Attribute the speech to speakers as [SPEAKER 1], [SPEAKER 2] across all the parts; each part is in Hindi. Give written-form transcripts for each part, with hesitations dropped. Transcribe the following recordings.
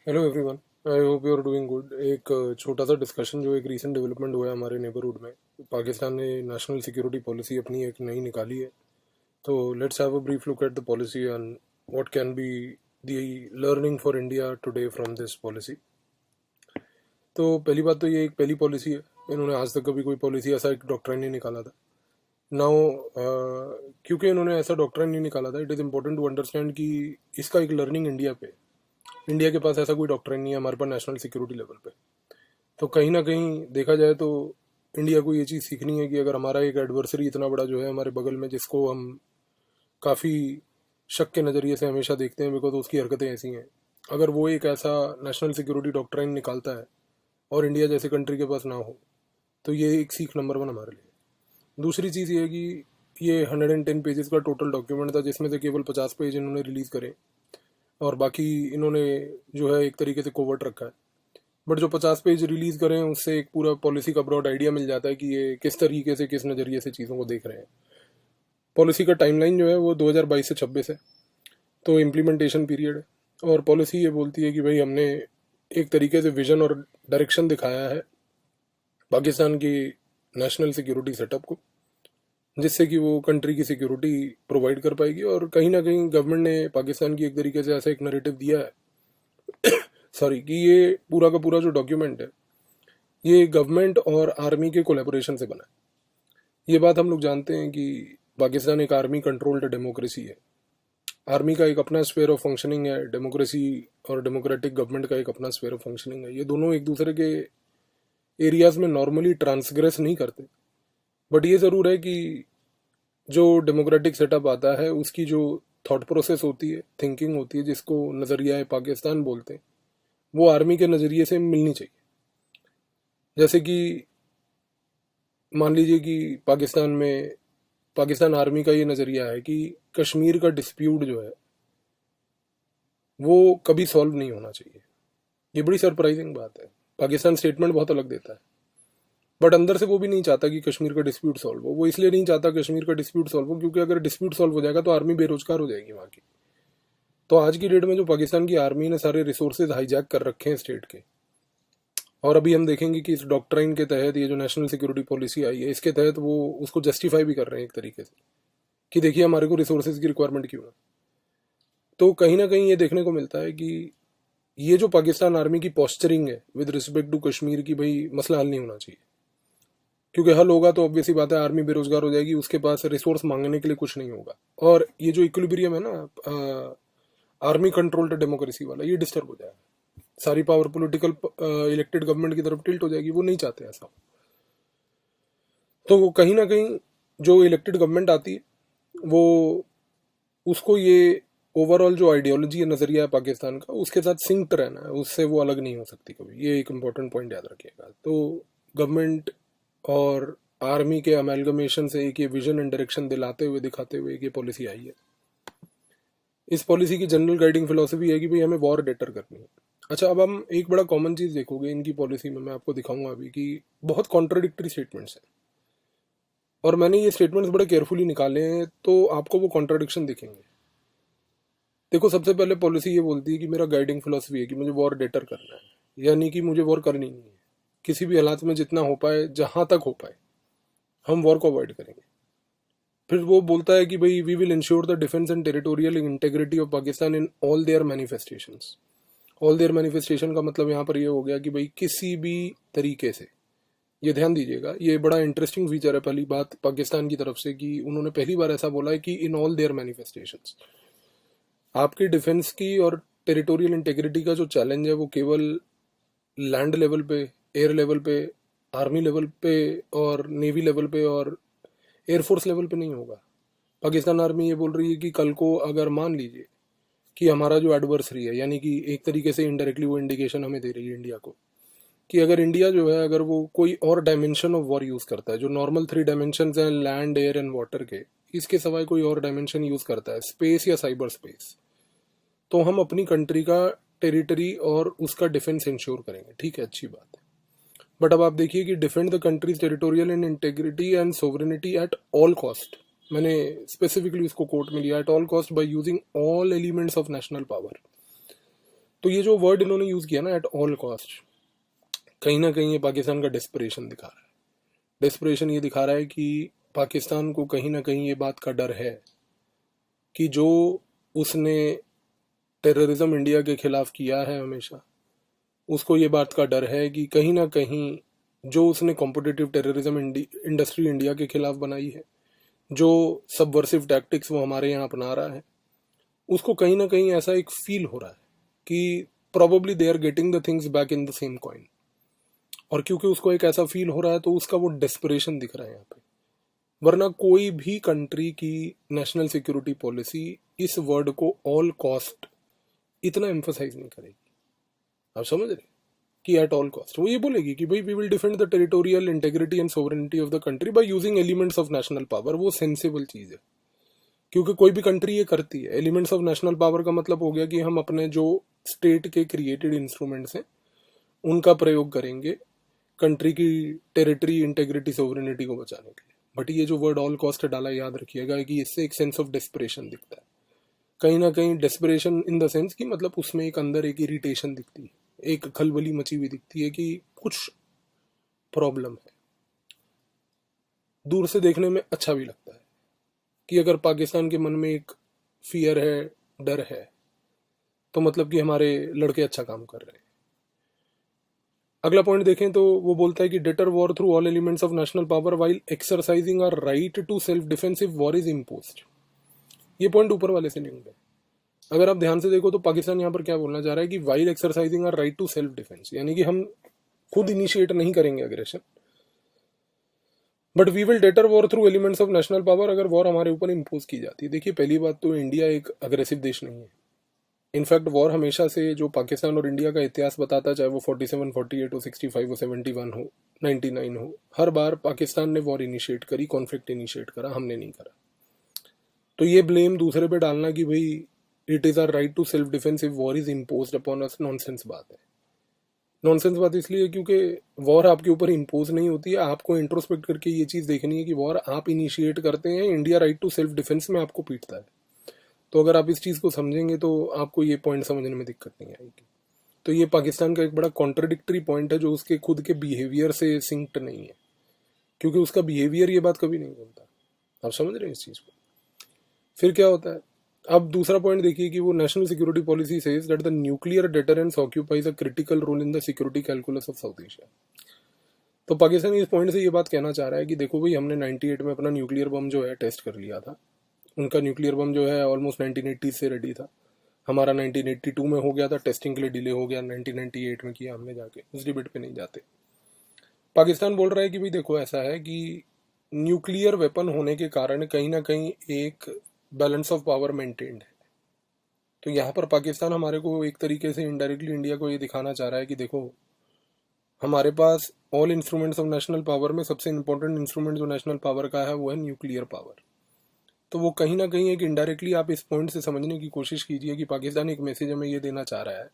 [SPEAKER 1] Hello everyone, I hope you are doing good. एक छोटा सा डिस्कशन जो एक रीसेंट डेवलपमेंट हुआ है हमारे नेबरहुड में। पाकिस्तान ने नेशनल सिक्योरिटी पॉलिसी अपनी एक नई निकाली है। तो let's have a brief look at the policy and what can be the learning for India today from this policy. तो पहली बात तो ये एक पहली पॉलिसी है। इन्होंने आज तक कभी कोई पॉलिसी ऐसा एक डॉक्ट्राइन नहीं निकाला था। नाउ क्योंकि इन्होंने ऐसा डॉक्ट्राइन नहीं निकाला था, it is important to understand कि इसका एक लर्निंग इंडिया पे। इंडिया के पास ऐसा कोई डॉक्ट्राइन नहीं है हमारे पास नेशनल सिक्योरिटी लेवल पे। तो कहीं ना कहीं देखा जाए तो इंडिया को ये चीज़ सीखनी है कि अगर हमारा एक एडवर्सरी इतना बड़ा जो है हमारे बगल में, जिसको हम काफ़ी शक के नज़रिए से हमेशा देखते हैं बिकॉज उसकी हरकतें ऐसी हैं, अगर वो एक ऐसा नेशनल सिक्योरिटी डॉक्ट्राइन निकालता है और इंडिया जैसे कंट्री के पास ना हो, तो ये एक सीख नंबर 1 हमारे लिए। दूसरी चीज़ ये है कि ये 110 पेजेस का टोटल डॉक्यूमेंट था, जिसमें से केवल 50 पेज इन्होंने रिलीज़ करे और बाकी इन्होंने जो है एक तरीके से कोवर्ट रखा है। बट जो 50 पेज रिलीज़ करें उससे एक पूरा पॉलिसी का ब्रॉड आइडिया मिल जाता है कि ये किस तरीके से, किस नज़रिए से चीज़ों को देख रहे हैं। पॉलिसी का टाइमलाइन जो है वो 2022 से 26 है, तो इम्प्लीमेंटेशन पीरियड है। और पॉलिसी ये बोलती है कि भाई हमने एक तरीके से विजन और डायरेक्शन दिखाया है पाकिस्तान की नेशनल सिक्योरिटी सेटअप को, जिससे कि वो कंट्री की सिक्योरिटी प्रोवाइड कर पाएगी। और कहीं ना कहीं गवर्नमेंट ने पाकिस्तान की एक तरीके से ऐसा एक नरेटिव दिया है सॉरी, कि ये पूरा का पूरा जो डॉक्यूमेंट है ये गवर्नमेंट और आर्मी के कोलैबोरेशन से बना है। ये बात हम लोग जानते हैं कि पाकिस्तान एक आर्मी कंट्रोल्ड डेमोक्रेसी है। आर्मी का एक अपना स्फीयर ऑफ फंक्शनिंग है, डेमोक्रेसी और डेमोक्रेटिक गवर्नमेंट का एक अपना स्फीयर ऑफ फंक्शनिंग है। ये दोनों एक दूसरे के एरियाज में नॉर्मली ट्रांसग्रेस नहीं करते। बट ये ज़रूर है कि जो डेमोक्रेटिक सेटअप आता है उसकी जो थॉट प्रोसेस होती है, थिंकिंग होती है, जिसको नज़रिया पाकिस्तान बोलते हैं, वो आर्मी के नज़रिए से मिलनी चाहिए। जैसे कि मान लीजिए कि पाकिस्तान आर्मी का ये नज़रिया है कि कश्मीर का डिस्प्यूट जो है वो कभी सॉल्व नहीं होना चाहिए। ये बड़ी सरप्राइजिंग बात है। पाकिस्तान स्टेटमेंट बहुत अलग देता है, बट अंदर से वो भी नहीं चाहता कि कश्मीर का डिस्प्यूट सॉल्व हो। वो इसलिए नहीं चाहता कश्मीर का डिस्प्यूट सॉल्व हो क्योंकि अगर डिस्प्यूट सॉल्व हो जाएगा तो आर्मी बेरोजगार हो जाएगी वहाँ की। तो आज की डेट में जो पाकिस्तान की आर्मी ने सारे रिसोर्सेज हाईजैक कर रखे हैं स्टेट के, और अभी हम देखेंगे कि इस डॉक्ट्राइन के तहत ये जो नेशनल सिक्योरिटी पॉलिसी आई है इसके तहत वो उसको जस्टिफाई भी कर रहे हैं एक तरीके से कि देखिए हमारे को रिसोर्सेज की रिक्वायरमेंट क्यों है। तो कहीं ना कहीं ये देखने को मिलता है कि ये जो पाकिस्तान आर्मी की पोस्चरिंग है विद रिस्पेक्ट टू कश्मीर की, भाई मसला हल नहीं होना चाहिए। क्योंकि हल होगा तो ऑब्वियसली बात है आर्मी बेरोजगार हो जाएगी, उसके पास रिसोर्स मांगने के लिए कुछ नहीं होगा। और ये जो इक्विलिब्रियम है ना आर्मी कंट्रोल्ड डेमोक्रेसी वाला, ये डिस्टर्ब हो जाएगा। सारी पावर पॉलिटिकल इलेक्टेड गवर्नमेंट की तरफ टिल्ट हो जाएगी। वो नहीं चाहते ऐसा। तो कहीं ना कहीं जो इलेक्टेड गवर्नमेंट आती है वो उसको ये ओवरऑल जो आइडियोलॉजी है, नज़रिया है पाकिस्तान का, उसके साथ सिंक्ड रहना है, उससे वो अलग नहीं हो सकती कभी। ये एक इम्पोर्टेंट पॉइंट याद रखिएगा। तो गवर्नमेंट और आर्मी के अमेलगमेशन से एक ये विजन एंड डायरेक्शन दिलाते हुए, दिखाते हुए एक ये पॉलिसी आई है। इस पॉलिसी की जनरल गाइडिंग फिलोसफी है कि भाई हमें वॉर डेटर करनी है। अच्छा, अब हम एक बड़ा कॉमन चीज़ देखोगे इनकी पॉलिसी में, मैं आपको दिखाऊंगा अभी, कि बहुत कॉन्ट्राडिक्टरी स्टेटमेंट्स हैं। और मैंने ये स्टेटमेंट्स बड़े केयरफुली निकाले हैं तो आपको वो कॉन्ट्राडिक्शन दिखेंगे। देखो, सबसे पहले पॉलिसी ये बोलती है कि मेरा गाइडिंग फिलोसफी है कि मुझे वॉर डेटर करना है, यानी कि मुझे वॉर करनी नहीं है। किसी भी हालात में जितना हो पाए, जहाँ तक हो पाए, हम वॉर को अवॉइड करेंगे। फिर वो बोलता है कि भाई we will ensure the defence and territorial integrity of Pakistan in all their manifestations. All their manifestation का मतलब यहाँ पर ये हो गया कि भाई किसी भी तरीके से, ये ध्यान दीजिएगा, ये बड़ा इंटरेस्टिंग फीचर है पहली बात पाकिस्तान की तरफ से कि उन्होंने पहली बार ऐसा बोला है कि इन ऑल देयर मैनिफेस्टेशंस। आपकी डिफेंस की और टेरिटोरियल इंटेग्रिटी का जो चैलेंज है वो केवल लैंड लेवल पे, एयर लेवल पे, आर्मी लेवल पे और नेवी लेवल पे और एयरफोर्स लेवल पे नहीं होगा। पाकिस्तान आर्मी ये बोल रही है कि कल को अगर मान लीजिए कि हमारा जो एडवर्सरी है, यानी कि एक तरीके से इनडायरेक्टली वो इंडिकेशन हमें दे रही है इंडिया को कि अगर इंडिया जो है, अगर वो कोई और डायमेंशन ऑफ वॉर यूज़ करता है, जो नॉर्मल 3 डायमेंशन हैं लैंड, एयर एंड वाटर के, इसके सिवाय कोई और डायमेंशन यूज़ करता है, स्पेस या साइबर स्पेस, तो हम अपनी कंट्री का टेरिटरी और उसका डिफेंस इंश्योर करेंगे। ठीक है, अच्छी बात है। बट अब आप देखिए कि defend the countries territorial and integrity and sovereignty at all cost, मैंने स्पेसिफिकली इसको कोर्ट में लिया, at all cost by using all elements of national power. तो ये जो वर्ड इन्होंने यूज़ किया ना, एट ऑल कॉस्ट, कहीं ना कहीं ये पाकिस्तान का डेस्परेशन दिखा रहा है। डेस्परेशन ये दिखा रहा है कि पाकिस्तान को कहीं ना कहीं ये बात का डर है कि जो उसने टेररिज्म इंडिया के खिलाफ किया है हमेशा, उसको ये बात का डर है कि कहीं ना कहीं जो उसने कॉम्पिटिटिव टेररिज्म इंडस्ट्री इंडिया के खिलाफ बनाई है, जो सबवर्सिव टैक्टिक्स वो हमारे यहाँ अपना रहा है, उसको कहीं ना कहीं ऐसा एक फील हो रहा है कि probably they are getting the things back in the same coin. और क्योंकि उसको एक ऐसा फील हो रहा है तो उसका वो डेस्परेशन दिख रहा है यहाँ पे। वरना कोई भी कंट्री की नेशनल सिक्योरिटी पॉलिसी इस वर्ड को ऑल कॉस्ट इतना एम्फोसाइज नहीं करेगी। आप समझ रहे कि एट ऑल कॉस्ट वो ये बोलेगी कि भाई we will defend the territorial integrity and sovereignty of the country by using elements of national power. वो सेंसिबल चीज है, क्योंकि कोई भी कंट्री ये करती है। एलिमेंट्स ऑफ नेशनल पावर का मतलब हो गया कि हम अपने जो स्टेट के क्रिएटेड इंस्ट्रूमेंट्स हैं उनका प्रयोग करेंगे कंट्री की टेरिटरी इंटेग्रिटी सोवरेनिटी को बचाने के लिए। बट ये जो वर्ड ऑल कॉस्ट डाला, याद रखिएगा कि इससे एक सेंस ऑफ डेस्परेशन दिखता है, कहीं ना कहीं डेस्परेशन इन द सेंस कि मतलब उसमें एक अंदर एक इरिटेशन दिखती है, एक खलबली मची हुई दिखती है कि कुछ प्रॉब्लम है। दूर से देखने में अच्छा भी लगता है कि अगर पाकिस्तान के मन में एक फियर है, डर है, तो मतलब कि हमारे लड़के अच्छा काम कर रहे हैं। अगला पॉइंट देखें तो वो बोलता है कि deter war through all elements of national power while exercising our right to self defence if war is imposed. ये पॉइंट ऊपर वाले से लिंक्ड है। अगर आप ध्यान से देखो तो पाकिस्तान यहाँ पर क्या बोलना चाह रहा है कि while exercising our right to self defence, यानी कि हम खुद इनिशिएट नहीं करेंगे aggression, but we will deter war through elements of national power अगर वॉर हमारे ऊपर इम्पोज की जाती है। देखिए पहली बात तो इंडिया एक अग्रेसिव देश नहीं है। इनफैक्ट वॉर हमेशा से जो पाकिस्तान और इंडिया का इतिहास बताता, चाहे वो 47, 48 हो, 65 हो, 71 हो, 99 हो, हर बार पाकिस्तान ने वॉर इनिशिएट करी, कॉन्फ्लिक्ट इनिशिएट करा, हमने नहीं करा। तो ये ब्लेम दूसरे पे डालना कि भाई it is our right to self defence if war is imposed upon us, nonsense बात है। नॉनसेंस बात इसलिए क्योंकि वॉर आपके ऊपर इम्पोज नहीं होती है। आपको इंट्रोस्पेक्ट करके ये चीज़ देखनी है कि वॉर आप इनिशिएट करते हैं, India right to self defence में आपको पीटता है। तो अगर आप इस चीज़ को समझेंगे तो आपको ये पॉइंट समझने में दिक्कत नहीं आएगी। तो ये पाकिस्तान का एक बड़ा कॉन्ट्रडिक्टरी पॉइंट है जो उसके खुद के बिहेवियर से सिंक्ड नहीं है, क्योंकि उसका बिहेवियर ये बात कभी नहीं बोलता। आप समझ रहे हैं इस चीज़ को। फिर क्या होता है, अब दूसरा पॉइंट देखिए कि वो national security policy says that the nuclear deterrence occupies a critical role in the security calculus of South Asia. तो पाकिस्तान इस पॉइंट से ये बात कहना चाह रहा है कि देखो भाई, हमने 98 में अपना न्यूक्लियर बम जो है टेस्ट कर लिया था। उनका न्यूक्लियर बम जो है ऑलमोस्ट 1980 से रेडी था, हमारा 1982 में हो गया था, टेस्टिंग के लिए डिले हो गया, 1998 में किया हमने जाके, उस डिबेट पे नहीं जाते। पाकिस्तान बोल रहा है कि भाई देखो ऐसा है कि न्यूक्लियर वेपन होने के कारण कहीं ना कहीं एक बैलेंस ऑफ पावर मेंटेन्ड है। तो यहाँ पर पाकिस्तान हमारे को एक तरीके से इनडायरेक्टली इंडिया को ये दिखाना चाह रहा है कि देखो हमारे पास all instruments of national power में सबसे इंपॉर्टेंट इंस्ट्रूमेंट जो नेशनल पावर का है वो है न्यूक्लियर पावर। तो वो कहीं ना कहीं एक इनडायरेक्टली आप इस पॉइंट से समझने की कोशिश कीजिए कि पाकिस्तान एक मैसेज हमें ये देना चाह रहा है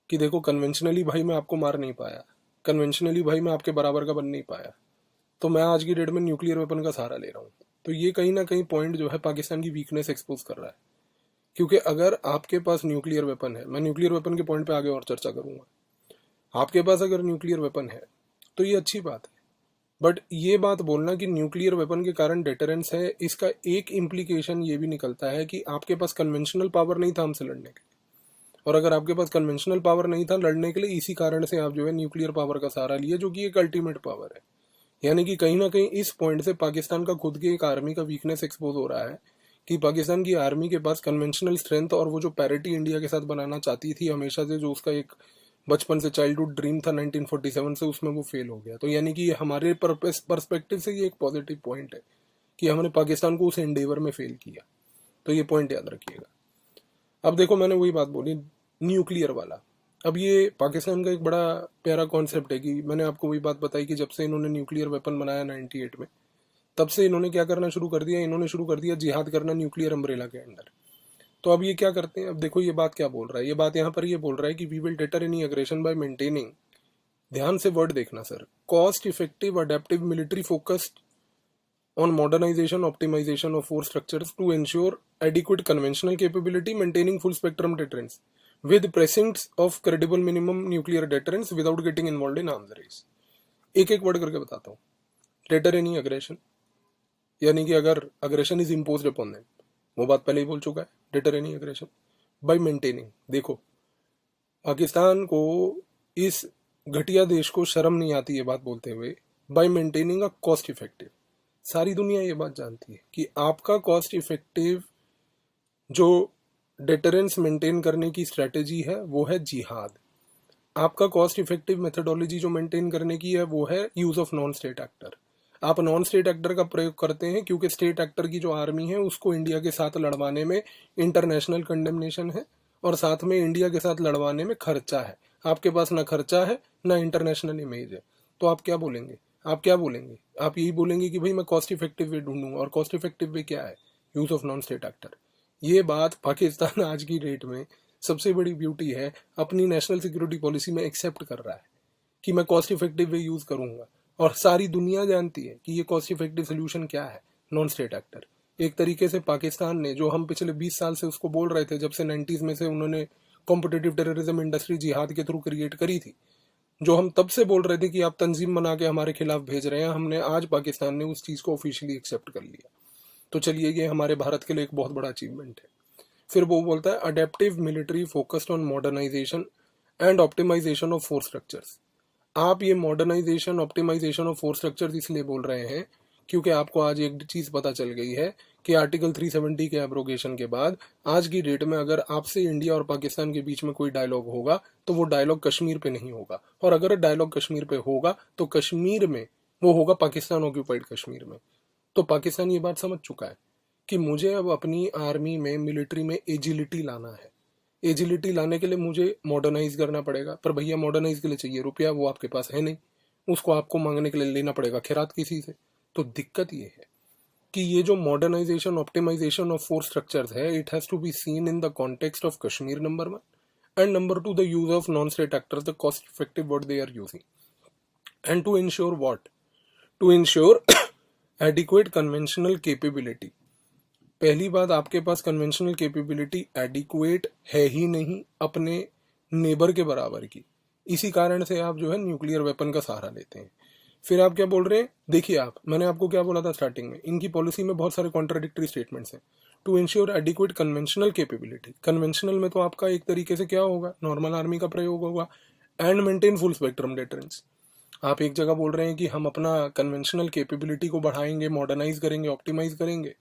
[SPEAKER 1] कि देखो कन्वेंशनली भाई मैं आपको मार नहीं पाया, कन्वेंशनली भाई मैं आपके बराबर का बन नहीं पाया, तो मैं आज की डेट में न्यूक्लियर वेपन का सहारा ले रहा हूँ। तो ये कहीं ना कहीं पॉइंट जो है पाकिस्तान की वीकनेस एक्सपोज कर रहा है, क्योंकि अगर आपके पास न्यूक्लियर वेपन है, मैं न्यूक्लियर वेपन के पॉइंट पे आगे और चर्चा करूंगा, आपके पास अगर न्यूक्लियर वेपन है तो ये अच्छी बात है, बट ये बात बोलना कि न्यूक्लियर वेपन के कारण डेटरेंस है, इसका एक इम्प्लीकेशन ये भी निकलता है कि आपके पास कन्वेंशनल पावर नहीं था हमसे लड़ने के लिए, और अगर आपके पास कन्वेंशनल पावर नहीं था लड़ने के लिए, इसी कारण से आप जो है न्यूक्लियर पावर का सहारा लिए, जो कि एक अल्टीमेट पावर है। यानी कि कहीं ना कहीं इस पॉइंट से पाकिस्तान का खुद के एक आर्मी का वीकनेस एक्सपोज हो रहा है कि पाकिस्तान की आर्मी के पास कन्वेंशनल स्ट्रेंथ और वो जो पैरिटी इंडिया के साथ बनाना चाहती थी हमेशा से, जो उसका एक बचपन से चाइल्डहुड ड्रीम था 1947 से, उसमें वो फेल हो गया। तो यानी कि हमारे पर्सपेक्टिव से ये एक पॉजिटिव पॉइंट है कि हमने पाकिस्तान को उस एंडेवर में फेल किया। तो ये पॉइंट याद रखिएगा। अब देखो मैंने वही बात बोली न्यूक्लियर वाला। अब ये पाकिस्तान का एक बड़ा प्यारा कॉन्सेप्ट है कि मैंने आपको वही बात बताई कि जब से इन्होंने न्यूक्लियर वेपन बनाया 98 में, तब से इन्होंने क्या करना शुरू कर दिया, इन्होंने शुरू कर दिया जिहाद करना न्यूक्लियर अम्ब्रेला के अंडर। तो अब ये क्या करते हैं, अब देखो ये बात क्या बोल रहा है, ये बात यहाँ पर ये बोल रहा है कि we will deter any aggression by maintaining, ध्यान से वर्ड देखना sir, cost effective adaptive military focused on modernization optimization of force structures to ensure adequate conventional capability maintaining full spectrum deterrence with presence of credible minimum nuclear deterrence without getting involved in arms race। एक एक वर्ड करके बताता हूँ। डेटर एनी अग्रेशन, यानी कि अगर aggression is imposed upon them, वो बात पहले ही बोल चुका है। Debtor any aggression by maintaining, देखो पाकिस्तान को, इस घटिया देश को शर्म नहीं आती ये बात बोलते हुए, bye maintaining a cost effective, सारी दुनिया ये बात जानती है कि आपका कॉस्ट इफेक्टिव जो डेटरेंस मेंटेन करने की स्ट्रेटेजी है वो है जिहाद। आपका कॉस्ट इफेक्टिव मेथडोलॉजी जो मेंटेन करने की है वो है use of non state actor. आप नॉन स्टेट एक्टर का प्रयोग करते हैं क्योंकि स्टेट एक्टर की जो आर्मी है उसको इंडिया के साथ लड़वाने में इंटरनेशनल कंडेमनेशन है और साथ में इंडिया के साथ लड़वाने में खर्चा है। आपके पास ना खर्चा है ना इंटरनेशनल इमेज है, तो आप क्या बोलेंगे? आप यही बोलेंगे कि भाई मैं कॉस्ट इफेक्टिव वे ढूंढूंगा, और कॉस्ट इफेक्टिव वे क्या है? Use of non state actor. ये बात पाकिस्तान आज की डेट में सबसे बड़ी ब्यूटी है, अपनी नेशनल सिक्योरिटी पॉलिसी में एक्सेप्ट कर रहा है कि मैं कॉस्ट इफेक्टिव वे यूज करूंगा, और सारी दुनिया जानती है कि ये कॉस्ट इफेक्टिव सोल्यूशन क्या है, नॉन स्टेट एक्टर। एक तरीके से पाकिस्तान ने, जो हम पिछले 20 साल से उसको बोल रहे थे, जब से 90s में से उन्होंने कॉम्पिटिटिव टेररिज्म इंडस्ट्री जिहाद के थ्रू क्रिएट करी थी, जो हम तब से बोल रहे थे कि आप तंजीम बना के हमारे खिलाफ भेज रहे हैं, हमने आज पाकिस्तान ने उस चीज को ऑफिशियली एक्सेप्ट कर लिया। तो चलिए, ये हमारे भारत के लिए एक बहुत बड़ा अचीवमेंट है। फिर वो बोलता है adaptive military focused on modernisation and optimisation of force structures. आप ये modernisation, optimisation of force structures इसलिए बोल रहे हैं क्योंकि आपको आज एक चीज पता चल गई है कि आर्टिकल 370 के एब्रोगेशन के बाद आज की डेट में अगर आपसे इंडिया और पाकिस्तान के बीच में कोई डायलॉग होगा तो वो डायलॉग कश्मीर पे नहीं होगा, और अगर डायलॉग कश्मीर पे होगा तो कश्मीर में वो होगा पाकिस्तान ऑक्यूपाइड कश्मीर में। तो पाकिस्तान ये बात समझ चुका है कि मुझे अब अपनी आर्मी में, मिलिट्री में एजिलिटी लाना है। एजिलिटी लाने के लिए मुझे मॉडर्नाइज करना पड़ेगा, पर भैया मॉडर्नाइज के लिए चाहिए रुपया, वो आपके पास है नहीं, उसको आपको मांगने के लिए लेना पड़ेगा खैरात किसी से। तो दिक्कत ये है कि ये जो modernisation, optimisation of force structures है, it has to be seen in the context of Kashmir, number 1, and number 2 the use of non state actors, the cost effective what they are using, and to ensure what, to ensure adequate conventional capability. पहली बात, आपके पास कन्वेंशनल कैपेबिलिटी एडिक्वेट है ही नहीं अपने नेबर के बराबर की, इसी कारण से आप जो है न्यूक्लियर वेपन का सहारा लेते हैं। फिर आप क्या बोल रहे हैं? देखिए, मैंने आपको क्या बोला था स्टार्टिंग में, इनकी पॉलिसी में बहुत सारे कॉन्ट्राडिक्टरी स्टेटमेंट्स हैं। To ensure adequate conventional capability, conventional में तो आपका एक तरीके से क्या होगा, नॉर्मल आर्मी का प्रयोग होगा, and maintain full spectrum deterrence. आप एक जगह बोल रहे हैं कि हम अपना कन्वेंशनल कैपेबिलिटी को बढ़ाएंगे, मॉडर्नाइज करेंगे, ऑप्टिमाइज करेंगे,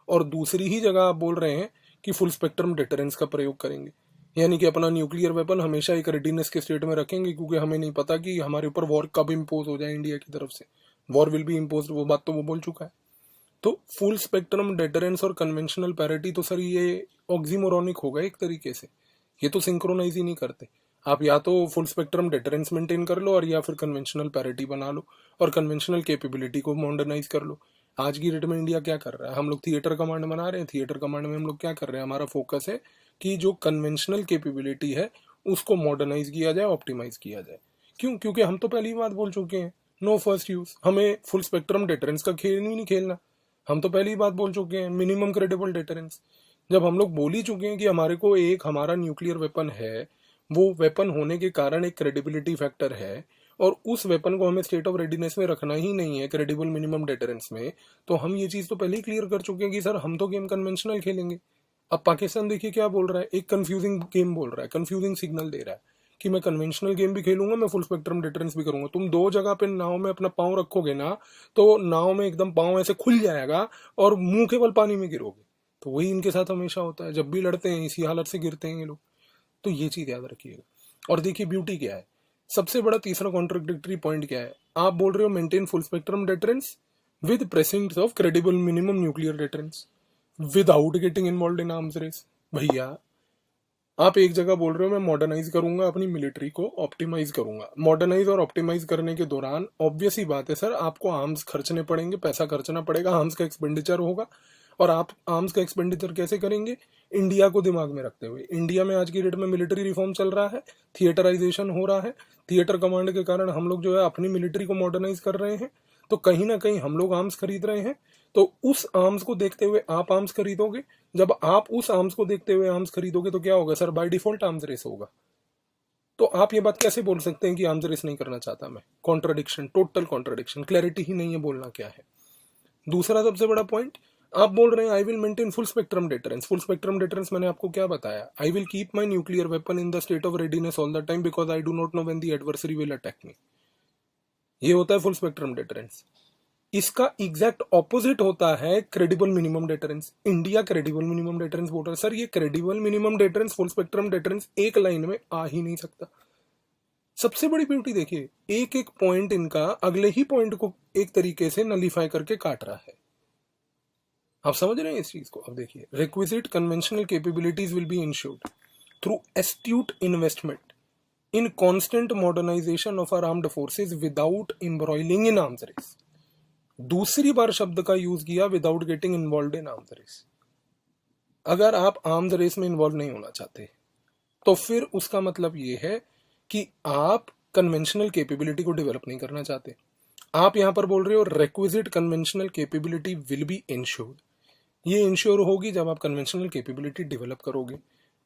[SPEAKER 1] और दूसरी ही जगह आप बोल रहे हैं कि फुल स्पेक्ट्रम डेटरेंस का प्रयोग करेंगे, यानी कि अपना न्यूक्लियर वेपन हमेशा एक रेडीनेस के स्टेट में रखेंगे, क्योंकि हमें नहीं पता कि हमारे ऊपर वॉर कब इम्पोज हो जाए इंडिया की तरफ से। वॉर विल बी इम्पोज, वो बात तो वो बोल चुका है। तो फुल स्पेक्ट्रम डेटरेंस और कन्वेंशनल पैरिटी, तो सर ये ऑक्सीमोरोनिक होगा एक तरीके से, ये तो सिंक्रोनाइज ही नहीं करते। आप या तो फुल स्पेक्ट्रम डेटरेंस मेंटेन कर लो, और या फिर कन्वेंशनल पैरिटी बना लो, और कन्वेंशनल कैपेबिलिटी को मॉडर्नाइज कर लो। आज की डेट में इंडिया क्या कर रहा है? हम लोग थिएटर कमांड बना रहे हैं। थिएटर कमांड में हम लोग क्या कर रहे हैं? हमारा फोकस है कि जो कन्वेंशनल कैपेबिलिटी है उसको मॉडर्नाइज किया जाए, ऑप्टिमाइज किया जाए। क्यों? क्योंकि हम तो पहली ही बात बोल चुके हैं, नो फर्स्ट यूज, हमें फुल स्पेक्ट्रम डेटरेंस का खेल ही नहीं खेलना। हम तो पहली ही बात बोल चुके हैं, मिनिमम क्रेडिबल डेटरेंस। जब हम लोग बोल ही चुके हैं कि हमारे को एक हमारा न्यूक्लियर वेपन है, वो वेपन होने के कारण एक क्रेडिबिलिटी फैक्टर है, और उस वेपन को हमें स्टेट ऑफ रेडीनेस में रखना ही नहीं है, क्रेडिबल मिनिमम डेटरेंस में, तो हम ये चीज तो पहले ही क्लियर कर चुके हैं कि सर हम तो गेम कन्वेंशनल खेलेंगे। अब पाकिस्तान देखिए क्या बोल रहा है, एक कंफ्यूजिंग गेम बोल रहा है, कंफ्यूजिंग सिग्नल दे रहा है कि मैं कन्वेंशनल गेम भी खेलूंगा, मैं फुल स्पेक्ट्रम डेटरेंस भी करूंगा। तुम दो जगह पे नाव में अपना पांव रखोगे ना, तो नाव में एकदम पांव ऐसे खुल जाएगा और मुंह के बल पानी में गिरोगे। तो वही इनके साथ हमेशा होता है, जब भी लड़ते हैं इसी हालत से गिरते हैं ये लोग। तो ये चीज याद रखिएगा। और देखिए ब्यूटी क्या है, सबसे बड़ा तीसरा कॉन्ट्राडिक्टरी पॉइंट क्या है, आप बोल रहे हो maintain full spectrum deterrence with presence of credible minimum nuclear deterrence without getting involve in arms race. भैया आप एक जगह बोल रहे हो मैं मॉडर्नाइज करूंगा, अपनी मिलिट्री को ऑप्टिमाइज करूंगा। मॉडर्नाइज और ऑप्टिमाइज करने के दौरान ऑब्वियस ही बात है सर, आपको आर्म्स खर्चने पड़ेंगे, पैसा खर्चना पड़ेगा, आर्म्स का एक्सपेंडिचर होगा। और आप आर्म्स का एक्सपेंडिचर कैसे करेंगे? इंडिया को दिमाग में रखते हुए। इंडिया में आज की डेट में मिलिट्री रिफॉर्म चल रहा है, थिएटराइजेशन हो रहा है, थिएटर कमांड के कारण हम लोग जो है अपनी मिलिट्री को मॉडर्नाइज कर रहे हैं। तो कहीं ना कहीं हम लोग आर्म्स खरीद रहे हैं, तो उस आर्म्स को देखते हुए आप आर्म्स खरीदोगे, जब आप उस आर्म्स को देखते हुए आर्म्स खरीदोगे तो क्या होगा sir, by default arms race होगा। तो आप ये बात कैसे बोल सकते हैं कि आर्म्स रेस नहीं करना चाहता मैं? कॉन्ट्राडिक्शन, टोटल कॉन्ट्राडिक्शन, क्लैरिटी ही नहीं है बोलना क्या है। दूसरा सबसे बड़ा पॉइंट, आप बोल रहे हैं I will maintain full spectrum deterrence. Full spectrum deterrence मैंने आपको क्या बताया? I will keep my nuclear weapon in the state of readiness all the time because I do not know when the adversary will attack मी। ये होता है फुल स्पेक्ट्रम डेटरेंस। इसका एग्जैक्ट ऑपोजिट होता है credible minimum deterrence. India credible minimum deterrence बोल रहा है। सर ये credible minimum deterrence, full spectrum deterrence एक लाइन में आ ही नहीं सकता। सबसे बड़ी ब्यूटी देखिए, एक एक पॉइंट इनका अगले ही पॉइंट को एक तरीके से नलीफाई करके काट रहा है। आप समझ रहे हैं इस चीज को? अब देखिए, requisite conventional capabilities will be ensured through astute investment in constant modernisation of our armed forces without embroiling in arms race. दूसरी बार शब्द का यूज किया, without getting involve in arms race. अगर आप आर्म्स रेस में इन्वॉल्व नहीं होना चाहते तो फिर उसका मतलब ये है कि आप कन्वेंशनल कैपेबिलिटी को डेवलप नहीं करना चाहते। आप यहां पर बोल रहे हो requisite conventional capability will be insured. ये इंश्योर होगी जब आप कन्वेंशनल कैपेबिलिटी डेवलप करोगे।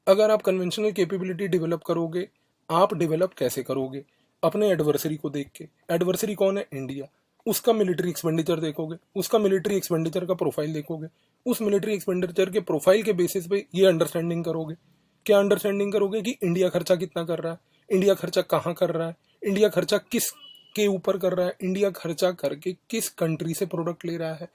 [SPEAKER 1] अगर आप कन्वेंशनल कैपेबिलिटी डेवलप करोगे, आप डेवलप कैसे करोगे? अपने एडवर्सरी को देख के। एडवर्सरी कौन है? इंडिया। उसका मिलिट्री एक्सपेंडिचर देखोगे, उसका मिलिट्री एक्सपेंडिचर का प्रोफाइल देखोगे, उस मिलिट्री एक्सपेंडिचर के प्रोफाइल के बेसिस पे ये अंडरस्टैंडिंग करोगे। क्या अंडरस्टैंडिंग करोगे कि इंडिया खर्चा कितना कर रहा है, इंडिया खर्चा कहाँ कर रहा है, इंडिया खर्चा किस के ऊपर कर रहा है, इंडिया खर्चा करके किस कंट्री से प्रोडक्ट ले रहा है,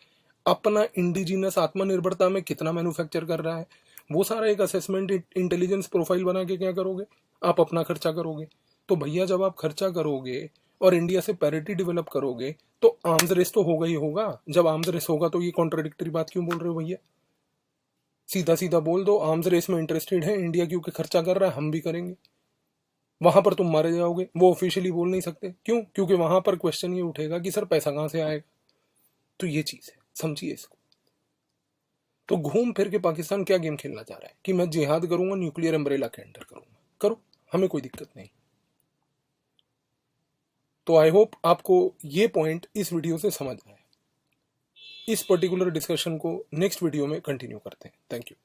[SPEAKER 1] अपना इंडिजिनस आत्मनिर्भरता में कितना मैन्युफैक्चर कर रहा है। वो सारा एक असेसमेंट इंटेलिजेंस प्रोफाइल बना के क्या करोगे? आप अपना खर्चा करोगे। तो भैया जब आप खर्चा करोगे और इंडिया से पैरिटी डेवलप करोगे तो आर्म्स रेस तो होगा ही होगा। जब आर्म्स रेस होगा तो ये कॉन्ट्राडिक्टरी बात क्यों बोल रहे हो भैया? सीधा सीधा बोल दो, आर्म्स रेस में इंटरेस्टेड है इंडिया क्योंकि खर्चा कर रहा है, हम भी करेंगे। वहां पर तुम मारे जाओगे, वो ऑफिशियली बोल नहीं सकते। क्यों? क्योंकि वहां पर क्वेश्चन ये उठेगा कि सर पैसा कहां से आएगा। तो ये चीज है, समझिए इसको। तो घूम फिर के पाकिस्तान क्या गेम खेलना चाह रहा है कि मैं जिहाद करूंगा, न्यूक्लियर अम्ब्रेला के अंडर करूंगा। करो, हमें कोई दिक्कत नहीं। तो आई होप आपको ये पॉइंट इस वीडियो से समझ आया। इस पर्टिकुलर डिस्कशन को नेक्स्ट वीडियो में कंटिन्यू करते हैं। Thank you.